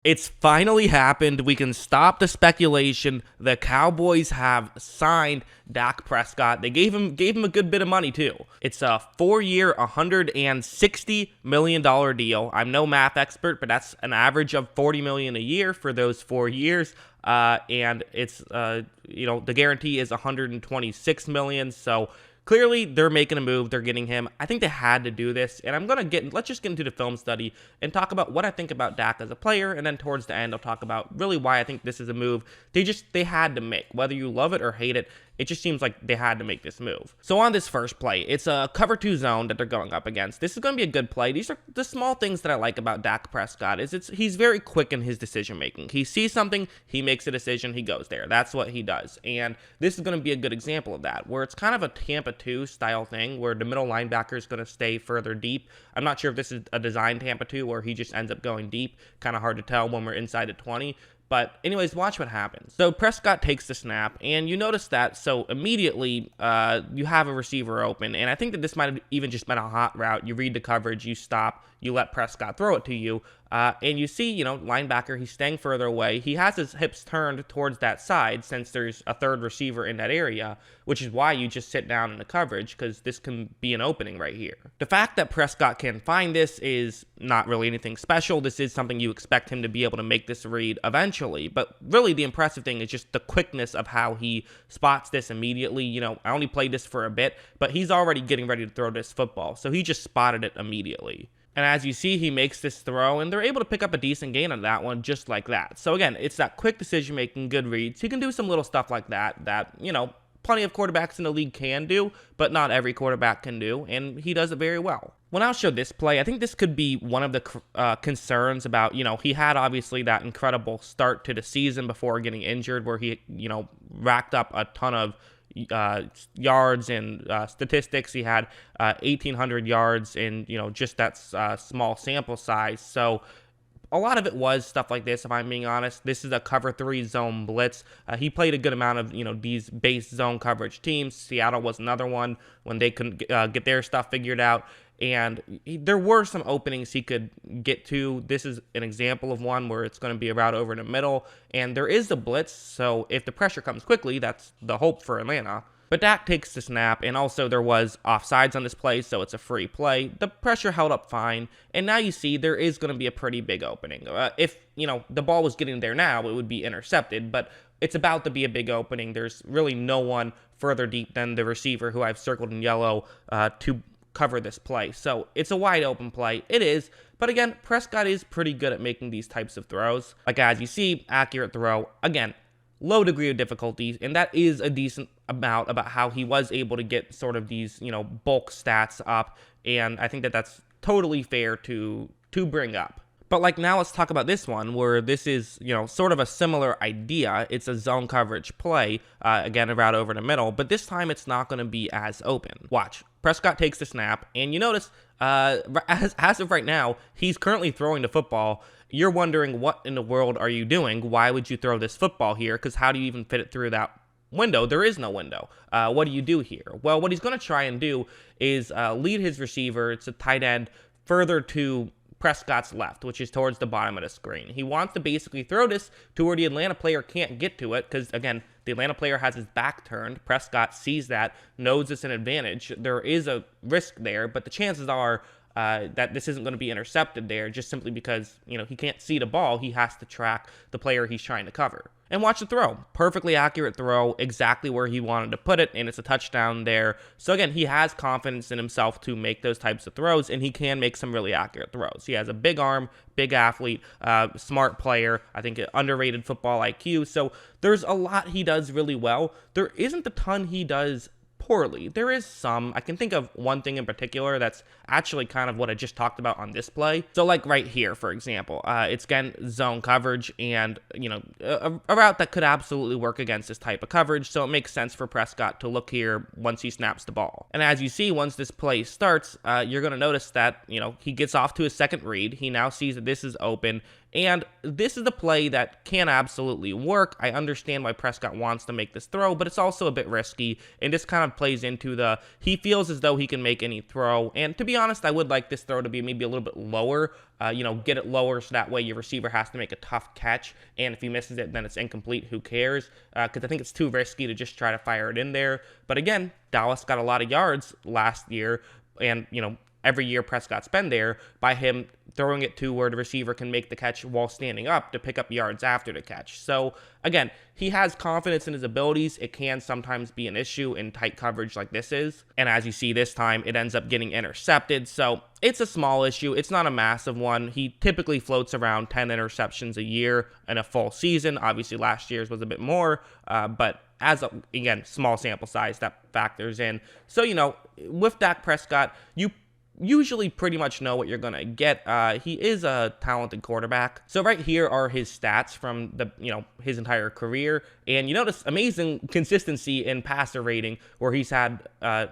It's finally happened. We can stop the speculation. The Cowboys have signed Dak Prescott. They gave him a good bit of money too. It's a 4-year, $160 million deal. I'm no math expert, but that's an average of $40 million a year for those 4 years. And it's the guarantee is $126 million. So clearly, they're making a move. They're getting him. I think they had to do this. And let's just get into the film study and talk about what I think about Dak as a player. And then towards the end, I'll talk about really why I think this is a move they had to make. Whether you love it or hate it, it just seems like they had to make this move. So on this first play, it's a cover 2 zone that they're going up against. This is going to be a good play. These are the small things that I like about Dak Prescott. He's very quick in his decision making. He sees something, he makes a decision, he goes there. That's what he does. And this is going to be a good example of that, where it's kind of a Tampa 2 style thing, where the middle linebacker is going to stay further deep. I'm not sure if this is a design Tampa 2 where he just ends up going deep. Kind of hard to tell when we're inside the 20. But anyways, watch what happens. So Prescott takes the snap, and you notice that. So immediately, you have a receiver open, and I think that this might have even just been a hot route. You read the coverage, you stop, you let Prescott throw it to you, and you see, linebacker, he's staying further away. He has his hips turned towards that side since there's a third receiver in that area, which is why you just sit down in the coverage, because this can be an opening right here. The fact that Prescott can find this is not really anything special. This is something you expect him to be able to make this read eventually, but really the impressive thing is just the quickness of how he spots this immediately. I only played this for a bit, but he's already getting ready to throw this football, so he just spotted it immediately. And as you see, he makes this throw, and they're able to pick up a decent gain on that one just like that. So again, it's that quick decision-making, good reads. He can do some little stuff like that, plenty of quarterbacks in the league can do, but not every quarterback can do, and he does it very well. When I show this play, I think this could be one of the concerns about, he had obviously that incredible start to the season before getting injured where he, racked up a ton of yards and statistics. He had 1,800 yards in, just that small sample size. So a lot of it was stuff like this, if I'm being honest. This is a cover 3 zone blitz. He played a good amount of, these base zone coverage teams. Seattle was another one when they couldn't get their stuff figured out. And there were some openings he could get to. This is an example of one where it's going to be a route over the middle. And there is the blitz, so if the pressure comes quickly, that's the hope for Atlanta. But Dak takes the snap, and also there was offsides on this play, so it's a free play. The pressure held up fine, and now you see there is going to be a pretty big opening. If, the ball was getting there now, it would be intercepted, but it's about to be a big opening. There's really no one further deep than the receiver who I've circled in yellow to cover this play. So it's a wide open play. It is. But again, Prescott is pretty good at making these types of throws. Like as you see, accurate throw. Again, low degree of difficulty, and that is a decent amount about how he was able to get sort of these, bulk stats up, and I think that that's totally fair to bring up. But like now let's talk about this one where this is, sort of a similar idea. It's a zone coverage play, again, a route over the middle, but this time it's not going to be as open. Watch. Prescott takes the snap, and you notice, as of right now, he's currently throwing the football. You're wondering, what in the world are you doing? Why would you throw this football here? Because how do you even fit it through that window? There is no window. What do you do here? Well, what he's going to try and do is lead his receiver, it's a tight end, further to Prescott's left, which is towards the bottom of the screen. He wants to basically throw this to where the Atlanta player can't get to it because, again, the Atlanta player has his back turned. Prescott sees that, knows it's an advantage. There is a risk there, but the chances are that this isn't going to be intercepted there just simply because, he can't see the ball. He has to track the player he's trying to cover. And watch the throw. Perfectly accurate throw, exactly where he wanted to put it, and it's a touchdown there. So again, he has confidence in himself to make those types of throws, and he can make some really accurate throws. He has a big arm, big athlete, smart player, I think underrated football IQ. So there's a lot he does really well. There isn't a ton he does poorly. There is some. I can think of one thing in particular that's actually kind of what I just talked about on this play. So like right here, for example, it's again zone coverage and, a route that could absolutely work against this type of coverage. So it makes sense for Prescott to look here once he snaps the ball. And as you see, once this play starts, you're going to notice that, he gets off to a second read. He now sees that this is open, And this is the play that can absolutely work. I understand why Prescott wants to make this throw, but it's also a bit risky. And this kind of plays into he feels as though he can make any throw. And to be honest, I would like this throw to be maybe a little bit lower. Get it lower so that way your receiver has to make a tough catch. And if he misses it, then it's incomplete. Who cares? Because I think it's too risky to just try to fire it in there. But again, Dallas got a lot of yards last year. And, every year Prescott's been there by him throwing it to where the receiver can make the catch while standing up to pick up yards after the catch. So again, he has confidence in his abilities. It can sometimes be an issue in tight coverage like this is. And as you see this time, it ends up getting intercepted. So it's a small issue. It's not a massive one. He typically floats around 10 interceptions a year in a full season. Obviously last year's was a bit more, but again, small sample size that factors in. So, with Dak Prescott, you usually pretty much know what you're going to get. He is a talented quarterback. So right here are his stats from his entire career. And you notice amazing consistency in passer rating, where he's had a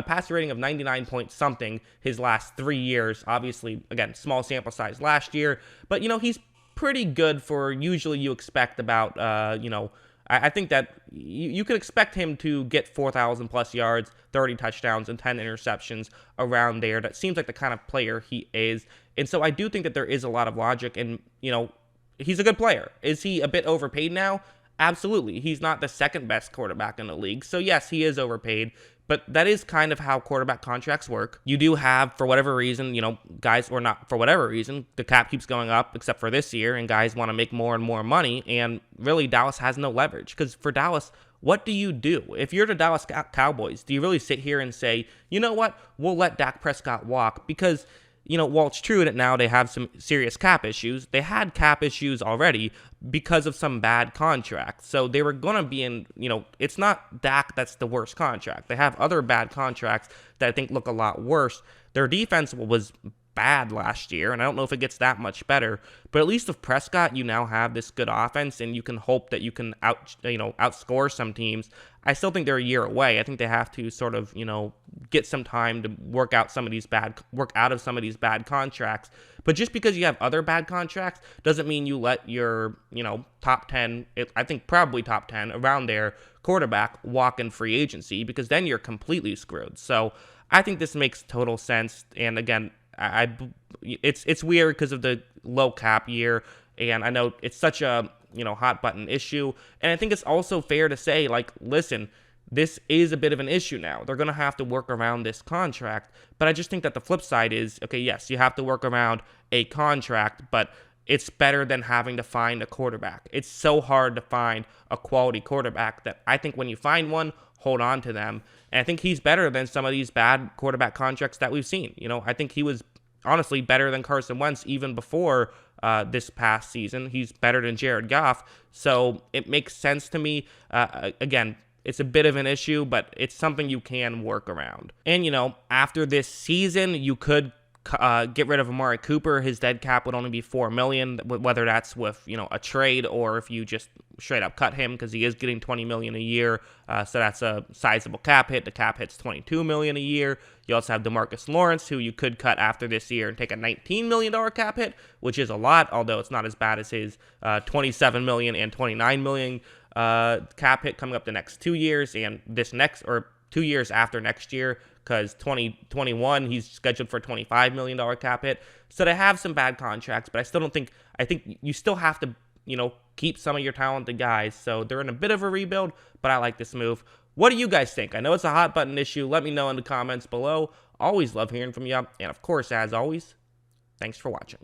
passer rating of 99 point something his last 3 years. Obviously, again, small sample size last year, but he's pretty good for usually you expect about, I think that you could expect him to get 4,000 plus yards, 30 touchdowns, and 10 interceptions around there. That seems like the kind of player he is. And so I do think that there is a lot of logic, and, he's a good player. Is he a bit overpaid now? Absolutely. He's not the second best quarterback in the league. So yes, he is overpaid. But that is kind of how quarterback contracts work. You do have, for whatever reason, guys, or not for whatever reason, the cap keeps going up, except for this year, and guys want to make more and more money, and really Dallas has no leverage. Because for Dallas, what do you do? If you're the Dallas Cowboys, do you really sit here and say, you know what, we'll let Dak Prescott walk? Because while it's true that now they have some serious cap issues, they had cap issues already because of some bad contracts. So they were going to be in, it's not Dak that's the worst contract. They have other bad contracts that I think look a lot worse. Their defense was bad last year, and I don't know if it gets that much better, but at least with Prescott, you now have this good offense, and you can hope that you can outscore some teams. I still think they're a year away. I think they have to sort of, get some time to work out of some of these bad contracts. But just because you have other bad contracts doesn't mean you let your, top 10, I think probably top 10 around there quarterback walk in free agency, because then you're completely screwed. So I think this makes total sense. And again, it's weird because of the low cap year, and I know it's such a hot button issue, and I think it's also fair to say, listen, this is a bit of an issue now. They're gonna have to work around this contract, but I just think that the flip side is, okay, yes, you have to work around a contract, but it's better than having to find a quarterback. It's so hard to find a quality quarterback that I think when you find one, hold on to them. And I think he's better than some of these bad quarterback contracts that we've seen. I think he was honestly better than Carson Wentz even before this past season. He's better than Jared Goff. So it makes sense to me. Again, it's a bit of an issue, but it's something you can work around. And, after this season, you could get rid of Amari Cooper. His dead cap would only be $4 million, whether that's with a trade or if you just straight up cut him, because he is getting $20 million a year. So that's a sizable cap hit. The cap hit's $22 million a year. You also have DeMarcus Lawrence, who you could cut after this year and take a $19 million cap hit, which is a lot, although it's not as bad as his $27 million and $29 million cap hit coming up the next 2 years, and 2 years after next year, because 2021 he's scheduled for a $25 million cap hit. So they have some bad contracts, but I think you still have to keep some of your talented guys. So they're in a bit of a rebuild, but I like this move. What do you guys think? I know it's a hot button issue. Let me know in the comments below. Always love hearing from you. And of course, as always, thanks for watching.